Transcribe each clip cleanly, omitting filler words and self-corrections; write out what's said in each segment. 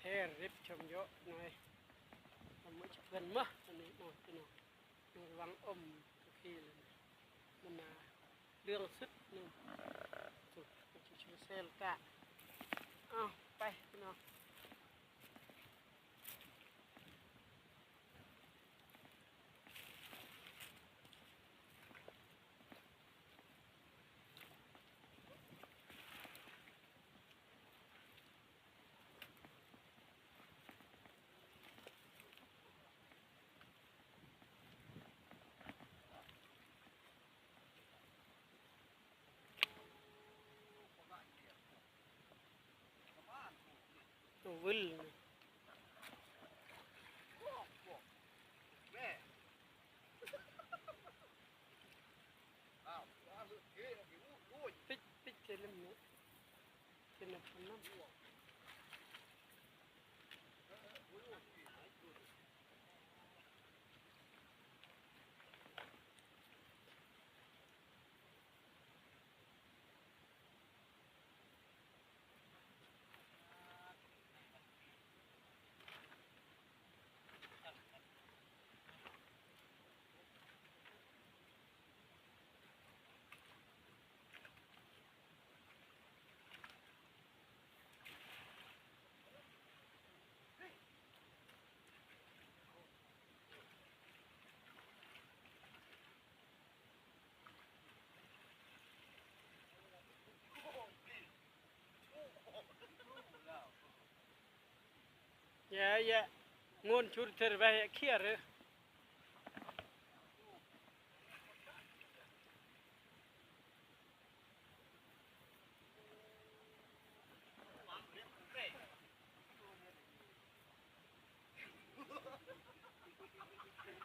เทริบชมเยอะหน่อยทำมือจะเพื่อนมั้อันนี้น้องพี่น้องระวังอมทุกทีเลยมันนาเรื่องสุดนึงสุดมันจะช่วยเซลกะเอาไปพี่น้องตัววิลปิดปิดเจริญเนาะเป็นอะไรน้ำเยอะๆงวนชุดเธอไปเขี้ยหรือ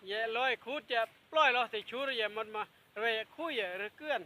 เยอะลอยคูดจะปล่อยเราใส่ชุดอย่ามันมาเรยคุยหรือเกื้อน